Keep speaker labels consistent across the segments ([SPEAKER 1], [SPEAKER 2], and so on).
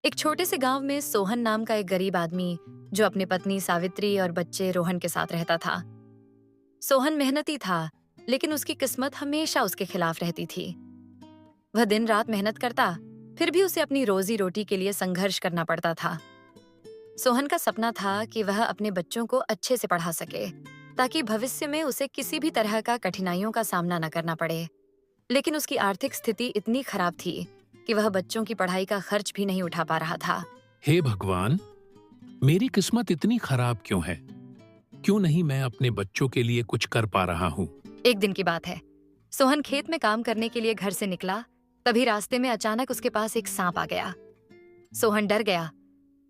[SPEAKER 1] एक छोटे से गांव में सोहन नाम का एक गरीब आदमी जो अपनी पत्नी सावित्री और बच्चे रोहन के साथ रहता था। सोहन मेहनती था, लेकिन उसकी किस्मत हमेशा उसके खिलाफ रहती थी। वह दिन रात मेहनत करता, फिर भी उसे अपनी रोजी रोटी के लिए संघर्ष करना पड़ता था। सोहन का सपना था कि वह अपने बच्चों को अच्छे से पढ़ा सके, ताकि भविष्य में उसे किसी भी तरह का कठिनाइयों का सामना न करना पड़े। लेकिन उसकी आर्थिक स्थिति इतनी खराब थी कि वह बच्चों की पढ़ाई का खर्च भी नहीं उठा पा रहा था।
[SPEAKER 2] हे भगवान, मेरी किस्मत इतनी खराब क्यों है? क्यों नहीं मैं अपने बच्चों के लिए कुछ कर पा रहा हूँ?
[SPEAKER 1] एक दिन की बात है। सोहन खेत में काम करने के लिए घर से निकला, तभी रास्ते में अचानक उसके पास एक सांप आ गया। सोहन डर गया।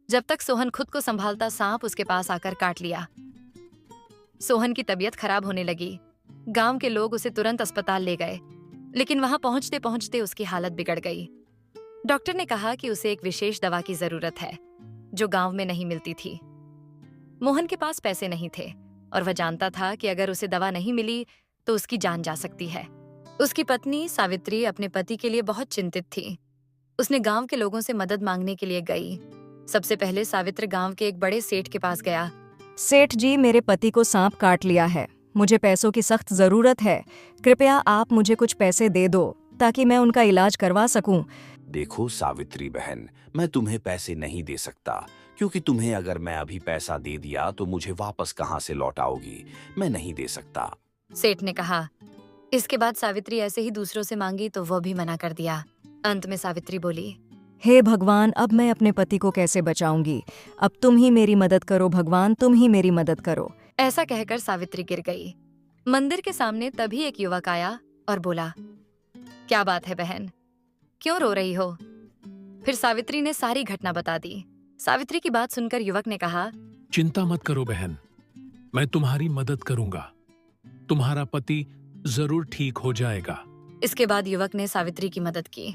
[SPEAKER 1] जब तक सोहन खुद को संभालता, सांप उसके पास आकर काट लिया। सोहन की तबीयत खराब होने लगी। गांव के लोग उसे तुरंत अस्पताल ले गए, लेकिन वहां पहुंचते पहुंचते उसकी हालत बिगड़ गई। डॉक्टर ने कहा कि उसे एक विशेष दवा की जरूरत है, जो गांव में नहीं मिलती थी। मोहन के पास पैसे नहीं थे और वह जानता था कि अगर उसे दवा नहीं मिली तो उसकी जान जा सकती है। उसकी पत्नी सावित्री अपने पति के लिए बहुत चिंतित थी। उसने गांव के लोगों से मदद मांगने के लिए गई। सबसे पहले सावित्री गांव के एक बड़े सेठ के पास गया।
[SPEAKER 3] सेठ जी, मेरे पति को सांप काट लिया है। मुझे पैसों की सख्त जरूरत है। कृपया आप मुझे कुछ पैसे दे दो ताकि मैं उनका इलाज करवा सकूं।
[SPEAKER 4] देखो सावित्री बहन, मैं तुम्हें पैसे नहीं दे सकता, क्योंकि तुम्हें अगर मैं अभी पैसा दे दिया तो मुझे वापस कहाँ से लौटाओगी? मैं नहीं दे सकता।
[SPEAKER 1] सेठ ने कहा। इसके बाद सावित्री ऐसे ही दूसरों से मांगी तो वह भी मना कर दिया। अंत में सावित्री बोली,
[SPEAKER 3] हे भगवान, अब मैं अपने पति को कैसे बचाऊंगी? अब तुम ही मेरी मदद करो भगवान, तुम ही मेरी मदद करो।
[SPEAKER 1] ऐसा कहकर सावित्री गिर गई। मंदिर के सामने तभी एक युवक आया और बोला, क्या बात है बहन, क्यों रो रही हो? फिर सावित्री ने सारी घटना बता दी। सावित्री की बात सुनकर युवक ने कहा,
[SPEAKER 2] चिंता मत करो बहन, मैं तुम्हारी मदद करूंगा। तुम्हारा पति जरूर ठीक हो जाएगा।
[SPEAKER 1] इसके बाद युवक ने सावित्री की मदद की।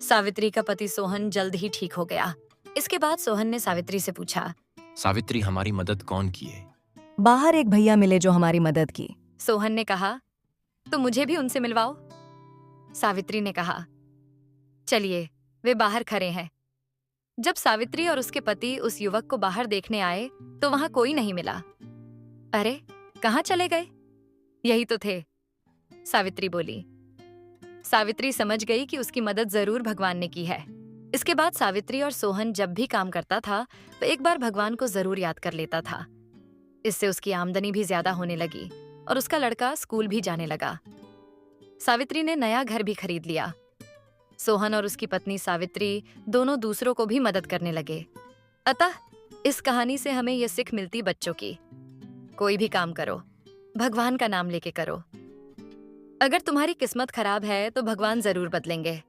[SPEAKER 1] सावित्री का पति सोहन जल्द ही ठीक हो गया। इसके बाद सोहन ने सावित्री से पूछा,
[SPEAKER 5] सावित्री, हमारी मदद कौन किए?
[SPEAKER 3] बाहर एक भैया मिले जो हमारी मदद की।
[SPEAKER 1] सोहन ने कहा, तो मुझे भी उनसे मिलवाओ। सावित्री ने कहा, चलिए, वे बाहर खड़े हैं। जब सावित्री और उसके पति उस युवक को बाहर देखने आए तो वहां कोई नहीं मिला। अरे, कहाँ चले गए? यही तो थे, सावित्री बोली। सावित्री समझ गई कि उसकी मदद जरूर भगवान ने की है। इसके बाद सावित्री और सोहन जब भी काम करता था तो एक बार भगवान को जरूर याद कर लेता था। इससे उसकी आमदनी भी ज्यादा होने लगी और उसका लड़का स्कूल भी जाने लगा। सावित्री ने नया घर भी खरीद लिया। सोहन और उसकी पत्नी सावित्री दोनों दूसरों को भी मदद करने लगे। अतः इस कहानी से हमें यह सीख मिलती बच्चों की, कोई भी काम करो, भगवान का नाम लेके करो। अगर तुम्हारी किस्मत खराब है तो भगवान जरूर बदलेंगे।